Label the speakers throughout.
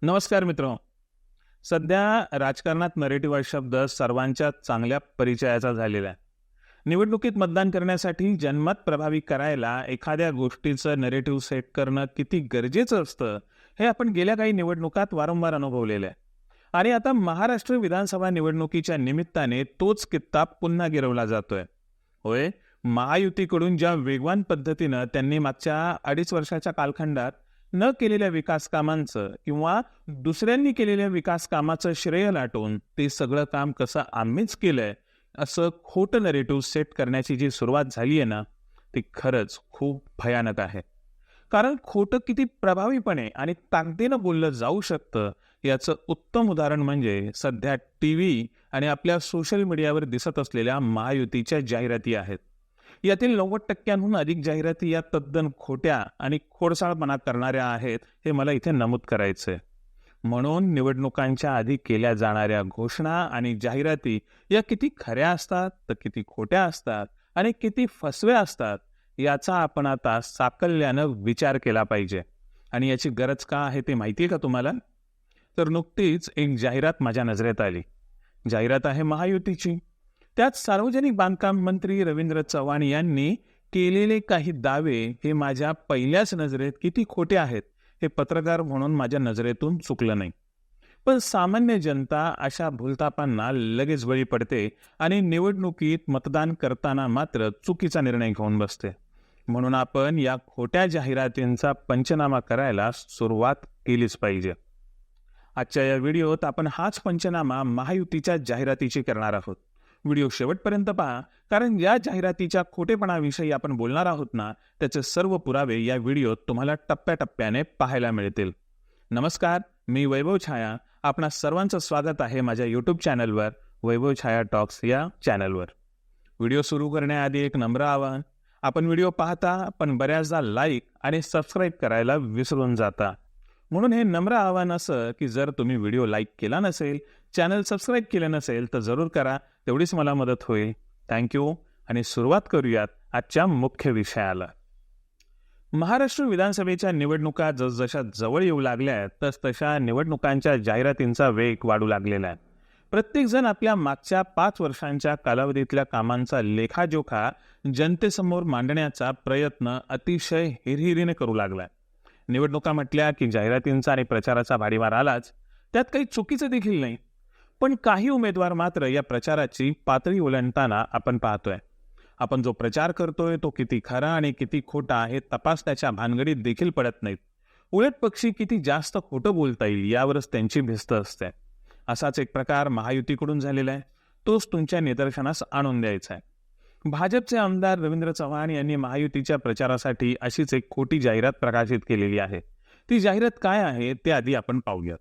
Speaker 1: नमस्कार मित्र. सध्या राजकारणात नरेटिव्ह हा शब्द सर्वांच्या चांगल्या परिचयाचा झालेला आहे. निवडणुकीत मतदान करण्यासाठी जनमत प्रभावी करायला एखाद्या गोष्टीचं नरेटिव्ह सेट करणं किती गरजेचं असतं हे आपण गेल्या काही निवडणुकात वारंवार अनुभवलेलं आहे. आणि आता महाराष्ट्र विधानसभा निवडणुकीच्या निमित्ताने तोच कित्ता पुन्हा गिरवला जातोय. होय, महायुतीकडून ज्या वेगवान पद्धतीनं त्यांनी मागच्या 2.5 वर्षाच्या कालखंडात न केलेल्या विकास कामांचं किंवा दुसऱ्यांनी केलेल्या विकास कामाचं श्रेय लाटून ते सगळं काम कसं आम्हीच केलंय असं खोटं नरेटिव्ह सेट करण्याची जी सुरुवात झाली आहे ना, ती खरंच खूप भयानक आहे. कारण खोटं किती प्रभावीपणे आणि ताकदीनं बोललं जाऊ शकतं याचं उत्तम उदाहरण म्हणजे सध्या टीव्ही आणि आपल्या सोशल मीडियावर दिसत असलेल्या महायुतीच्या जाहिराती आहेत. यातील 90% अधिक जाहिराती या तद्दन खोट्या आणि खोडसाळपणा करणाऱ्या आहेत हे मला इथे नमूद करायचंय. म्हणून निवडणुकांच्या आधी केल्या जाणाऱ्या घोषणा आणि जाहिराती या किती खऱ्या असतात तर किती खोट्या असतात आणि किती फसव्या असतात याचा आपण आता साकल्यानं विचार केला पाहिजे. आणि याची गरज का आहे ते माहिती आहे का तुम्हाला? तर नुकतीच एक जाहिरात माझ्या नजरेत आली. जाहिरात आहे महायुतीची. त्यात सार्वजनिक बांधकाम मंत्री रवींद्र चव्हाण यांनी केलेले काही दावे हे माझ्या पहिल्याच नजरेत किती खोटे आहेत हे पत्रकार म्हणून माझ्या नजरेतून चुकलं नाही. पण सामान्य जनता अशा भूलथापांना लगेच बळी पडते आणि निवडणुकीत मतदान करताना मात्र चुकीचा निर्णय घेऊन बसते. म्हणून आपण या खोट्या जाहिरातींचा पंचनामा करायला सुरुवात केलीच पाहिजे. आजच्या या व्हिडिओत आपण हाच पंचनामा महायुतीच्या जाहिरातीची करणार आहोत. व्हिडिओ शेवटपर्यंत पहा, कारण या जाहिरातीच्या खोटेपणाविषयी आपण बोलणार आहोत ना, त्याचे सर्व पुरावे या व्हिडिओत तुम्हाला टप्प्याटप्प्याने पाहायला मिळतील. नमस्कार, मी वैभव छाया. आपणा सर्वांचं स्वागत आहे माझ्या यूट्यूब चॅनलवर, वैभव छाया टॉक्स या चॅनलवर. व्हिडिओ सुरू करण्याआधी एक नम्र आवाहन. आपण व्हिडिओ पाहता पण बऱ्याचदा लाईक आणि सबस्क्राईब करायला विसरून जाता. म्हणून हे नम्र आव्हान असं की जर तुम्ही व्हिडिओ लाईक केला नसेल, चॅनल सबस्क्राईब केलं नसेल तर जरूर करा. तेवढीच मला मदत होईल. थँक्यू. आणि सुरुवात करूयात आजच्या मुख्य विषयाला. महाराष्ट्र विधानसभेच्या निवडणुका जसजशा जवळ येऊ लागल्या आहेत तसतशा निवडणुकांच्या जाहिरातींचा वेग वाढू लागलेला आहे. प्रत्येकजण आपल्या मागच्या 5 वर्षांच्या कालावधीतल्या कामांचा लेखाजोखा जनतेसमोर मांडण्याचा प्रयत्न अतिशय हिरहिरीने करू लागलाय. निवडणुका म्हटल्या की जाहिरातींचा आणि प्रचाराचा भाडीवार आलाच. त्यात काही चुकीचं देखील नाही. पण काही उमेदवार मात्र या प्रचाराची पातळी ओलांडताना आपण पाहतोय. आपण जो प्रचार करतोय तो किती खरा आणि किती खोटा हे तपासण्याच्या भानगडीत देखील पडत नाहीत. उलट पक्षी किती जास्त खोटं बोलता येईल यावरच त्यांची भिस्त असते. असाच एक प्रकार महायुतीकडून झालेला आहे. तोच तुमच्या निदर्शनास आणून द्यायचा आहे. भाजपचे आमदार रवींद्र चव्हाण यांनी महायुतीच्या प्रचारासाठी अशीच एक खोटी जाहिरात प्रकाशित केलेली आहे. ती जाहिरात काय आहे ते आधी आपण पाहूयात.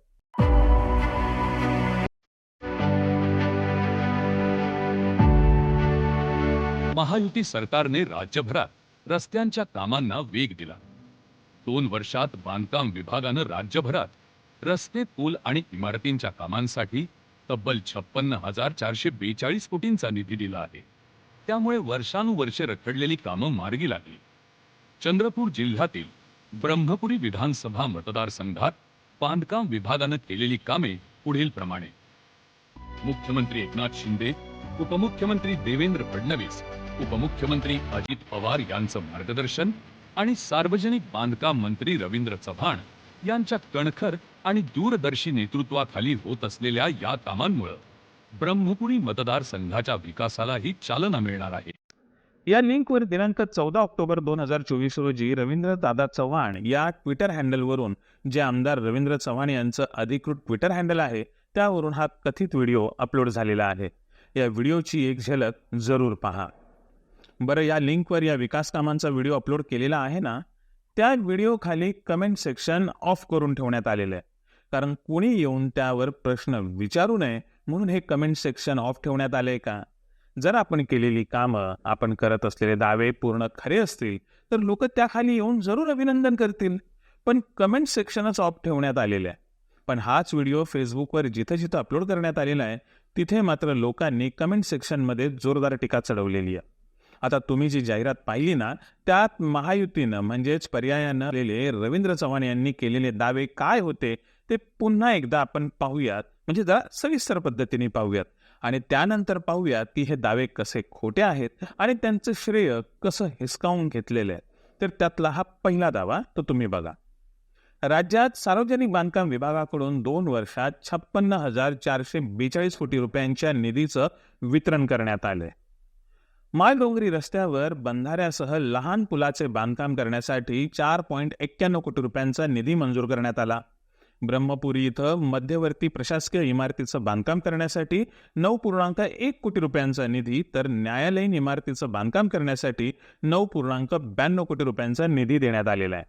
Speaker 2: महायुती सरकारने राज्यभरात रस्त्यांच्या कामांना वेग दिला. 2 वर्षात बांधकाम विभागानं राज्यभरात रस्ते, पूल आणि इमारतींच्या कामांसाठी तब्बल 56,442 कोटींचा निधी दिला आहे. त्यामुळे वर्षानुवर्षे रखडलेली कामं मार्गी लागली. चंद्रपूर जिल्ह्यातील ब्रह्मपुरी विधानसभा मतदारसंघात बांधकाम विभागानं केलेली कामे पुढील प्रमाणे. मुख्यमंत्री एकनाथ शिंदे, उपमुख्यमंत्री देवेंद्र फडणवीस, उपमुख्यमंत्री अजित पवार यांचं मार्गदर्शन आणि सार्वजनिक बांधकाम मंत्री रवींद्र चव्हाण यांच्या कणखर आणि दूरदर्शी नेतृत्वाखाली होत असलेल्या या कामांमुळे ब्रह्मपुरी मतदारसंघाच्या विकासालाही चालना मिळणार आहे.
Speaker 1: या लिंकवर दिनांक 14 ऑक्टोबर 2024 रोजी रवींद्र दादा चव्हाण या ट्विटर हँडलवरून, जे आमदार रवींद्र चव्हाण यांचं अधिकृत ट्विटर हँडल आहे, त्यावरून हा कथित व्हिडिओ अपलोड झालेला आहे. या व्हिडिओची एक झलक जरूर पहा. बरं, या लिंकवर या विकास कामांचा व्हिडिओ अपलोड केलेला आहे ना, त्या व्हिडिओ खाली कमेंट सेक्शन ऑफ करून ठेवण्यात आलेलं आहे. कारण कोणी येऊन त्यावर प्रश्न विचारू नये म्हणून हे कमेंट सेक्शन ऑफ ठेवण्यात आले का? जर आपण केलेली कामं, आपण करत असलेले दावे पूर्ण खरे असतील तर लोक त्याखाली येऊन जरूर अभिनंदन करतील. पण कमेंट सेक्शनच ऑफ ठेवण्यात आलेलं आहे. पण हाच व्हिडिओ फेसबुकवर जिथं जिथं अपलोड करण्यात आलेला आहे तिथे मात्र लोकांनी कमेंट सेक्शनमध्ये जोरदार टीका चढवलेली आहे. आता तुम्ही जी जाहिरात पाहिली ना, त्यात महायुतीनं म्हणजेच पर्यायानं आलेले रवींद्र चव्हाण यांनी केलेले दावे काय होते ते पुन्हा एकदा आपण पाहूयात, म्हणजे जरा सविस्तर पद्धतीने पाहूयात आणि त्यानंतर पाहूयात की हे दावे कसे खोटे आहेत आणि त्यांचं श्रेय कसं हिसकावून घेतलेलं आहे. तर त्यातला हा पहिला दावा तो तुम्ही बघा. राज्यात सार्वजनिक बांधकाम विभागाकडून 2 वर्षात 56,442 कोटी रुपयांच्या निधीचं वितरण करण्यात आलंय. माळडोंगरी रस्त्यावर बंधाऱ्यासह लहान पुलाचे बांधकाम करण्यासाठी 4.91 कोटी रुपयांचा निधी मंजूर करण्यात आला. ब्रह्मपुरी इथं मध्यवर्ती प्रशासकीय इमारतीचं बांधकाम करण्यासाठी 9.1 कोटी रुपयांचा निधी, तर न्यायालयीन इमारतीचं बांधकाम करण्यासाठी 9.92 कोटी रुपयांचा निधी देण्यात आलेला आहे.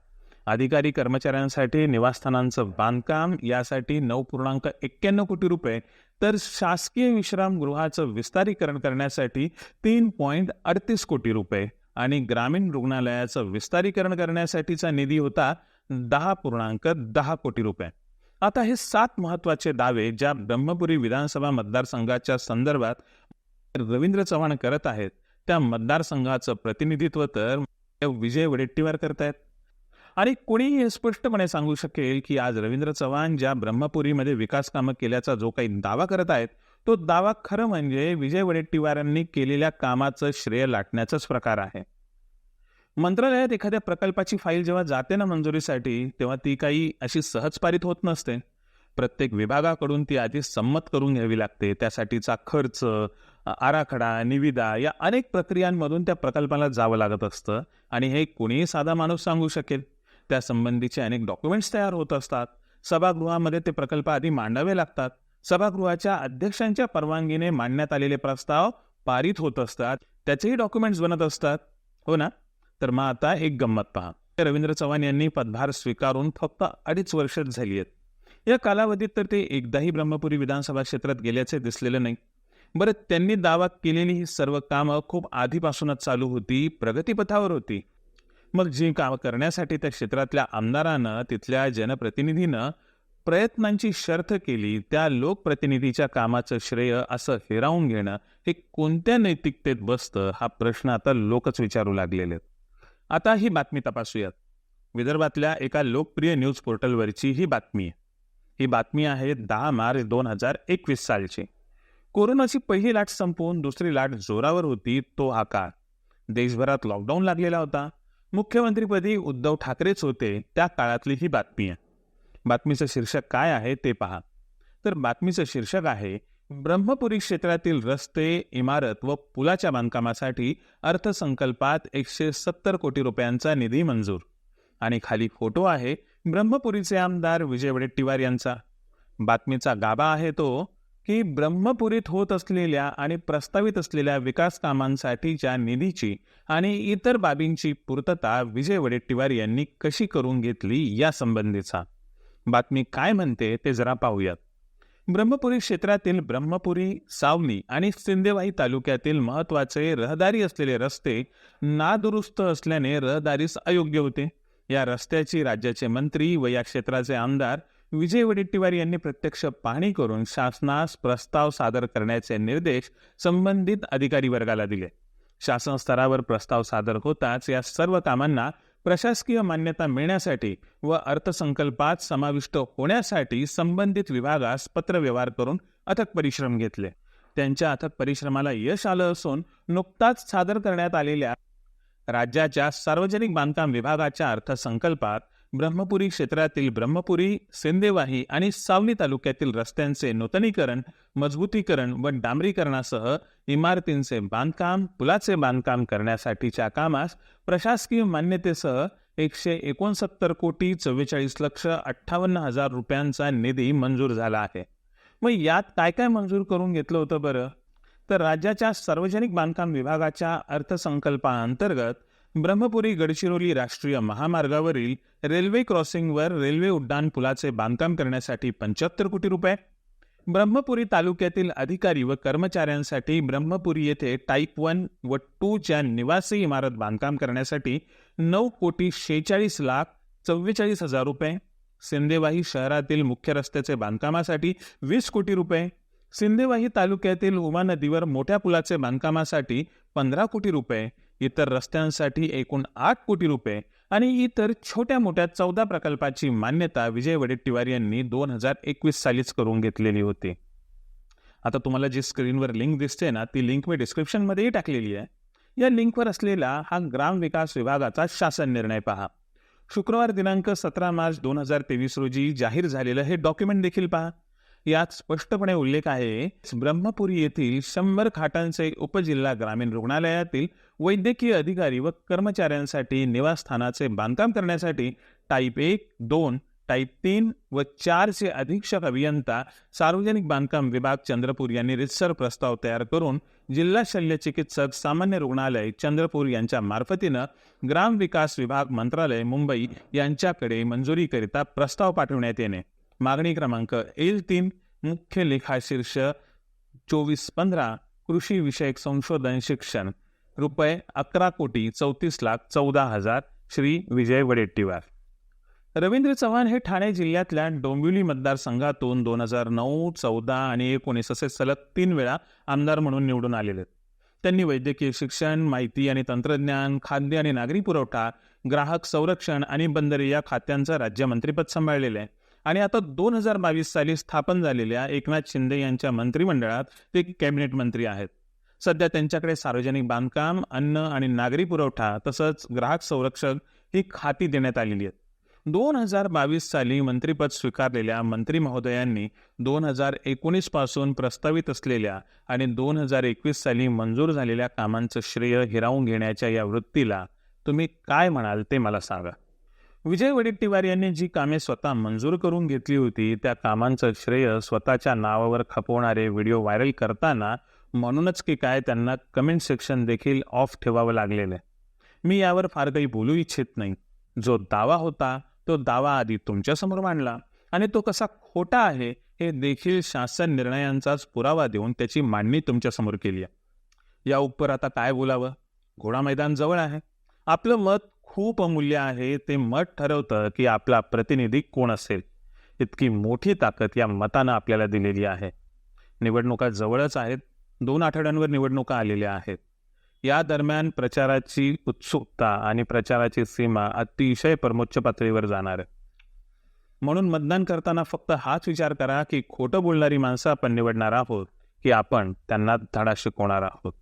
Speaker 1: अधिकारी कर्मचाऱ्यांसाठी निवासस्थानांचं बांधकाम यासाठी 9.91 कोटी रुपये, तर शासकीय विश्रामगृहाचं विस्तारीकरण करण्यासाठी 3.38 कोटी रुपये आणि ग्रामीण रुग्णालयाचं विस्तारीकरण करण्यासाठीचा निधी होता 10.10 कोटी रुपये. आता हे 7 महत्वाचे दावे ज्या ब्रह्मपुरी विधानसभा मतदारसंघाच्या संदर्भात रवींद्र चव्हाण करत आहेत, त्या मतदारसंघाचं प्रतिनिधित्व तर विजय वडेट्टीवार करतायत. आणि कोणीही हे स्पष्टपणे सांगू शकेल की आज रवींद्र चव्हाण ज्या ब्रह्मपुरीमध्ये विकास कामं केल्याचा जो काही दावा करत आहेत, तो दावा खरं म्हणजे विजय वडेट्टीवारांनी केलेल्या कामाचं श्रेय लाटण्याचाच प्रकार आहे. मंत्रालयात एखाद्या प्रकल्पाची फाईल जेव्हा जाते ना मंजुरीसाठी, तेव्हा ती काही अशी सहज पारित होत नसते. प्रत्येक विभागाकडून ती आधी संमत करून घ्यावी लागते. त्यासाठीचा खर्च, आराखडा, निविदा या अनेक प्रक्रियांमधून त्या प्रकल्पाला जावं लागत असतं आणि हे कोणीही साधा माणूस सांगू शकेल. त्यासंबंधीचे अनेक डॉक्युमेंट्स तयार होत असतात. सभागृहामध्ये ते प्रकल्प आधी मांडावे लागतात. सभागृहाच्या अध्यक्षांच्या परवानगीने मांडण्यात आलेले प्रस्ताव पारित होत असतात. त्याचेही डॉक्युमेंट्स बनत असतात, हो ना? तर मग आता एक गंमत पहा. रवींद्र चव्हाण यांनी पदभार स्वीकारून फक्त 2.5 वर्षच झाली आहेत. या कालावधीत तर ते एकदाही ब्रह्मपुरी विधानसभा क्षेत्रात गेल्याचे दिसलेलं नाही. बरं, त्यांनी दावा केलेली ही सर्व कामं खूप आधीपासूनच चालू होती, प्रगतीपथावर होती. मग जी कामं करण्यासाठी त्या क्षेत्रातल्या आमदारानं, तिथल्या जनप्रतिनिधीनं प्रयत्नांची शर्थ केली, त्या लोकप्रतिनिधीच्या कामाचं श्रेय असं हिरावून घेणं हे कोणत्या नैतिकतेत बसतं, हा प्रश्न आता लोकच विचारू लागलेले आहेत. आता ही बातमी तपासूयात. विदर्भातल्या एका लोकप्रिय न्यूज पोर्टलवरची ही बातमी आहे. ही बातमी आहे 10 मार्च 2021 सालची. कोरोनाची पहिली लाट संपवून दुसरी लाट जोरावर होती तो हा काळ. देशभरात लॉकडाऊन लागलेला होता. मुख्यमंत्रीपदी उद्धव ठाकरेच होते. त्या काळातली ही बातमी आहे. बातमीचं शीर्षक काय आहे ते पहा. तर बातमीचं शीर्षक आहे, ब्रह्मपुरी क्षेत्रातील रस्ते, इमारत व पुलाच्या बांधकामासाठी अर्थसंकल्पात 170 कोटी रुपयांचा निधी मंजूर. आणि खाली फोटो आहे ब्रह्मपुरीचे आमदार विजय वडेट्टीवार यांचा. बातमीचा गाभा आहे तो की ब्रह्मपुरीत होत असलेल्या आणि प्रस्तावित असलेल्या विकास कामांसाठीच्या निधीची आणि इतर बाबींची पूर्तता विजय वडेट्टीवार यांनी कशी करून घेतली या संबंधीचा. बातमी काय म्हणते ते जरा पाहूयात. ब्रह्मपुरी क्षेत्रातील ब्रह्मपुरी, सावली आणि सिंदेवाही तालुक्यातील महत्वाचे रहदारी असलेले रस्ते नादुरुस्त असल्याने रहदारीस अयोग्य होते. या रस्त्याची राज्याचे मंत्री व या क्षेत्राचे आमदार विजय वडेट्टीवार यांनी प्रत्यक्ष पाहणी करून शासनास प्रस्ताव सादर करण्याचे निर्देश संबंधित अधिकारी वर्गाला दिले. शासन स्तरावर प्रस्ताव सादर होताच या सर्व कामांना प्रशासकीय मान्यता मिळण्यासाठी व अर्थसंकल्पात समाविष्ट होण्यासाठी संबंधित विभागास पत्रव्यवहार करून अथक परिश्रम घेतले. त्यांच्या अथक परिश्रमाला यश आलं असून नुकताच सादर करण्यात आलेल्या राज्याच्या सार्वजनिक बांधकाम विभागाच्या अर्थसंकल्पात ब्रह्मपुरी क्षेत्रातील ब्रह्मपुरी, सिंदेवाही आणि सावली तालुक्यातील रस्त्यांचे नूतनीकरण, मजबूतीकरण व डांबरीकरणासह इमारतींचे बांधकाम, पुलाचे बांधकाम करण्यासाठीच्या कामास प्रशासकीय मान्यतेसह 169,44,44,58,000 रुपयांचा निधी मंजूर झाला आहे. मग यात काय काय मंजूर करून घेतलं होतं बरं? तर राज्याच्या सार्वजनिक बांधकाम विभागाच्या अर्थसंकल्पाअंतर्गत ब्रह्मपुरी गडचिरोली राष्ट्रीय महामार्गावरील रेल्वे क्रॉसिंगवर रेल्वे उड्डाण पुलाचे बांधकाम करण्यासाठी 75 कोटी रुपये, ब्रह्मपुरी तालुक्यातील अधिकारी व कर्मचाऱ्यांसाठी ब्रह्मपुरी येथे टाईप 1 व 2 च्या निवासी इमारत बांधकाम करण्यासाठी 9,46,44,000 रुपये, सिंदेवाही शहरातील मुख्य रस्त्याचे बांधकामासाठी 20 कोटी रुपये, सिंदेवाही तालुक्यातील उमा नदीवर मोठ्या पुलाचे बांधकामासाठी 15 कोटी रुपये, इतर रस्त्यांसाठी एकूण 8 कोटी रुपये आणि इतर छोट्या मोठ्या 14 प्रकल्पाची मान्यता विजय वडेट्टीवार यांनी 2021 सालीच करून घेतलेली होती. आता तुम्हाला जी स्क्रीनवर लिंक दिसते ना, ती लिंक मी डिस्क्रिप्शनमध्येही टाकलेली आहे. या लिंकवर असलेला हा ग्रामविकास विभागाचा शासन निर्णय पहा. शुक्रवार दिनांक 17 मार्च 2023 रोजी जाहीर झालेलं हे डॉक्युमेंट देखील पहा. यात स्पष्टपणे उल्लेख आहे, ब्रह्मपुरी येथील 100 खाटांचे उपजिल्हा ग्रामीण रुग्णालयातील वैद्यकीय अधिकारी व कर्मचाऱ्यांसाठी निवासस्थानाचे बांधकाम करण्यासाठी टाईप 1, 2, टाईप 3 व 4 चे अधीक्षक अभियंता सार्वजनिक बांधकाम विभाग चंद्रपूर यांनी रितसर प्रस्ताव तयार करून जिल्हा शल्य चिकित्सक सामान्य रुग्णालय चंद्रपूर यांच्या मार्फतीनं ग्रामविकास विभाग मंत्रालय मुंबई यांच्याकडे मंजुरीकरिता प्रस्ताव पाठवण्यात येणे. मागणी क्रमांक L3 मुख्य लेखा शीर्ष 2415 कृषी विषयक संशोधन शिक्षण रुपये 11,34,14,000 श्री विजय वडेट्टीवार. रवींद्र चव्हाण हे ठाणे जिल्ह्यातल्या डोंबिवली मतदारसंघातून 2009, 14 आणि 19 असे सलग 3 वेळा आमदार म्हणून निवडून आलेले. त्यांनी वैद्यकीय शिक्षण, माहिती आणि तंत्रज्ञान, खाद्य आणि नागरी पुरवठा, ग्राहक संरक्षण आणि बंदरे या खात्यांचं राज्यमंत्रीपद सांभाळलेलं आहे. आणि आता 2022 साली स्थापन झालेल्या एकनाथ शिंदे यांच्या मंत्रिमंडळात ते कॅबिनेट मंत्री आहेत. सध्या त्यांच्याकडे सार्वजनिक बांधकाम, अन्न आणि नागरी पुरवठा तसंच ग्राहक संरक्षक ही खाती देण्यात आलेली आहेत. 2022 साली मंत्रिपद स्वीकारलेल्या मंत्री महोदयांनी 2019 पासून प्रस्तावित असलेल्या आणि 2021 साली मंजूर झालेल्या कामांचं श्रेय हिरावून घेण्याच्या या वृत्तीला तुम्ही काय म्हणाल ते मला सांगा. विजय वडेट्टीवार यांनी जी कामे स्वतः मंजूर करून घेतली होती त्या कामांचं श्रेय स्वतःच्या नावावर खपवणारे व्हिडिओ व्हायरल करताना म्हणूनच की काय त्यांना कमेंट सेक्शन देखील ऑफ ठेवावं लागलेलं आहे. मी यावर फार काही बोलू इच्छित नाही. जो दावा होता तो दावा आधी तुमच्यासमोर मांडला आणि तो कसा खोटा आहे हे देखील शासन निर्णयांचाच पुरावा देऊन त्याची मांडणी तुमच्यासमोर केली आहे. या उपर आता काय बोलावं? घोडा मैदान जवळ आहे. आपलं मत खूप अमूल्य आहे. ते मत ठरवतं की आपला प्रतिनिधी कोण असेल. इतकी मोठी ताकद या मतानं आपल्याला दिलेली आहे. निवडणुका जवळच आहेत. 2 आठवड्यांवर निवडणुका आलेल्या आहेत. या दरम्यान प्रचाराची उत्सुकता आणि प्रचाराची सीमा अतिशय परमोच्च पातळीवर जाणार आहे. म्हणून मतदान करताना फक्त हाच विचार करा की खोटं बोलणारी माणसं आपण निवडणार आहोत की आपण त्यांना धडा शिकवणार आहोत.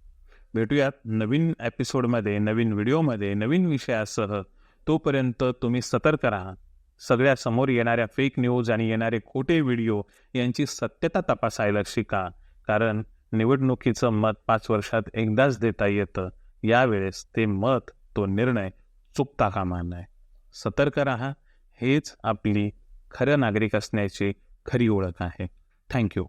Speaker 1: भेटूयात नवीन एपिसोडमध्ये, नवीन व्हिडिओमध्ये, नवीन विषयासह. तोपर्यंत तुम्ही सतर्क राहा. सगळ्या समोर येणाऱ्या फेक न्यूज आणि येणारे खोटे व्हिडिओ यांची सत्यता तपासायला शिका. कारण निवडणुकीचं मत 5 वर्षात एकदाच देता येतं. यावेळेस ते मत, तो निर्णय चुकता कामा नये. सतर्क राहा. हेच आपली खरं नागरिक असण्याची खरी ओळख आहे. थँक्यू.